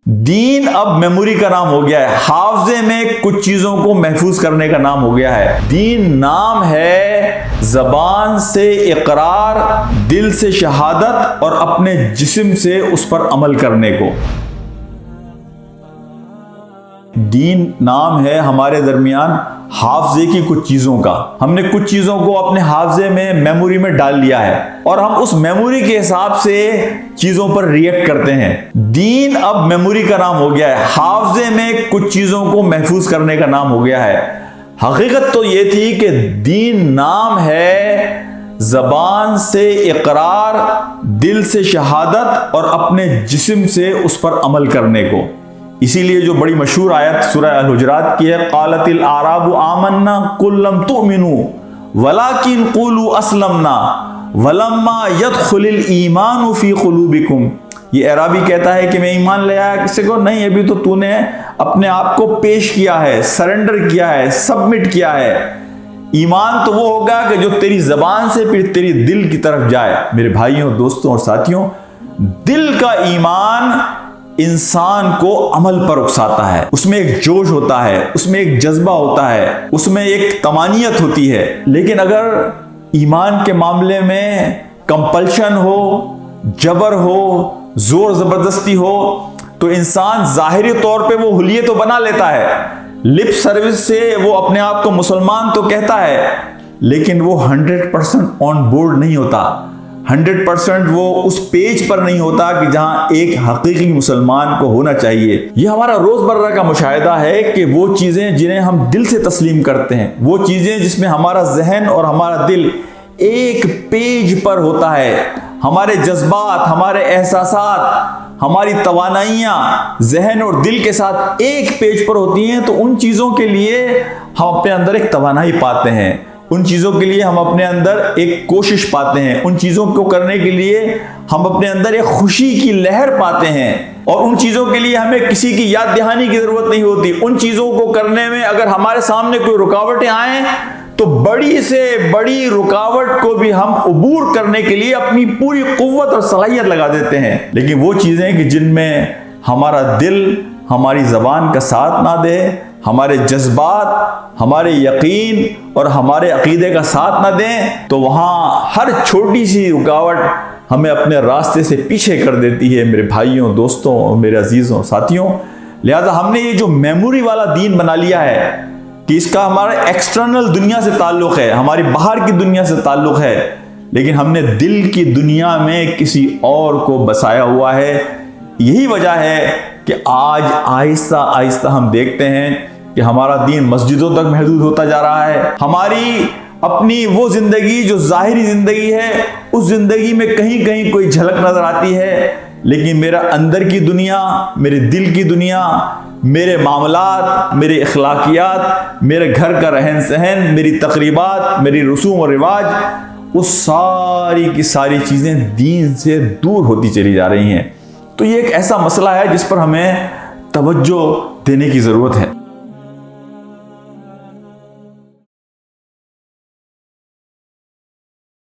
दीन अब मेमोरी का नाम हो गया है, हाफजे में कुछ चीजों को महफूज करने का नाम हो गया है। दीन नाम है जबान से इकरार, दिल से शहादत और अपने जिस्म से उस पर अमल करने को। दीन नाम है हमारे दरमियान हाफजे की कुछ चीजों का। हमने कुछ चीजों को अपने हाफजे में, मेमोरी में डाल लिया है और हम उस मेमोरी के हिसाब से चीजों पर रिएक्ट करते हैं। दीन अब मेमोरी का नाम हो गया है, हाफजे में कुछ चीजों को महफूज करने का नाम हो गया है। हकीकत तो यह थी कि दीन नाम है जबान से इकरार, दिल से शहादत और अपने जिस्म से उस पर अमल करने को। इसीलिए जो बड़ी मशहूर आयत सूरह अल-हुजरात की है, क़ालतिल आराबु आमन्ना कुल लम तुमिनु वलाकिन क़ूलू अस्लमना वलम्मा यदखुलिल ईमानु फी क़ुलूबिकुम। ये अराबी कहता है कि मैं ईमान ले आया, किसी को नहीं, अभी तो तूने अपने आप को पेश किया है, सरेंडर किया है, सबमिट किया है। ईमान तो वो होगा कि जो तेरी जबान से फिर तेरी दिल की तरफ जाए। मेरे भाइयों, दोस्तों और साथियों, दिल का ईमान इंसान को अमल पर उकसाता है। उसमें एक जोश होता है, उसमें एक जज्बा होता है, उसमें एक तमानियत होती है। लेकिन अगर ईमान के मामले में कंपल्शन हो, जबर हो, जोर जबरदस्ती हो, तो इंसान जाहिरी तौर पे वो हुलिये तो बना लेता है, लिप सर्विस से वो अपने आप को मुसलमान तो कहता है, लेकिन वो 100% ऑन बोर्ड नहीं होता, 100% वो उस पेज पर नहीं होता कि जहां एक हकीकी मुसलमान को होना चाहिए। ये हमारा रोजमर्रा का मुशाहिदा है कि वो चीजें जिन्हें हम दिल से तस्लीम करते हैं, वो चीजें जिसमें हमारा जहन और हमारा दिल एक पेज पर होता है, हमारे जज्बात, हमारे एहसासात, हमारी तवानाइयां जहन और दिल के साथ एक पेज पर होती हैं, तो उन चीजों के लिए हम अपने अंदर एक तवानाई पाते हैं, उन चीज़ों के लिए हम अपने अंदर एक कोशिश पाते हैं, उन चीज़ों को करने के लिए हम अपने अंदर एक खुशी की लहर पाते हैं। और उन चीज़ों के लिए हमें किसी की याद दहानी की ज़रूरत नहीं होती। उन चीज़ों को करने में अगर हमारे सामने कोई रुकावटें आए तो बड़ी से बड़ी रुकावट को भी हम अबूर करने के लिए अपनी पूरी कुव्वत और सलाहियत लगा देते हैं। लेकिन वो चीज़ें कि जिनमें हमारा दिल हमारी ज़बान का साथ ना दे, हमारे जज्बात, हमारे यकीन और हमारे अकीदे का साथ ना दें, तो वहाँ हर छोटी सी रुकावट हमें अपने रास्ते से पीछे कर देती है। मेरे भाइयों, दोस्तों और मेरे अजीज़ों, साथियों, लिहाजा हमने ये जो मेमोरी वाला दीन बना लिया है कि इसका हमारा एक्सटर्नल दुनिया से ताल्लुक़ है, हमारी बाहर की दुनिया से ताल्लुक़ है, लेकिन हमने दिल की दुनिया में किसी और को बसाया हुआ है। यही वजह है कि आज आहिस्ता आहिस्ता हम देखते हैं कि हमारा दीन मस्जिदों तक महदूद होता जा रहा है। हमारी अपनी वो जिंदगी जो जाहिरी जिंदगी है, उस जिंदगी में कहीं कहीं कोई झलक नजर आती है, लेकिन मेरा अंदर की दुनिया, मेरे दिल की दुनिया, मेरे मामलात, मेरे अखलाकियात, मेरे घर का रहन सहन, मेरी तकरीबात, मेरी रसूम और रिवाज, वो सारी की सारी चीज़ें दीन से दूर होती चली जा रही हैं। तो ये एक ऐसा मसला है जिस पर हमें तवज्जो देने की ज़रूरत है।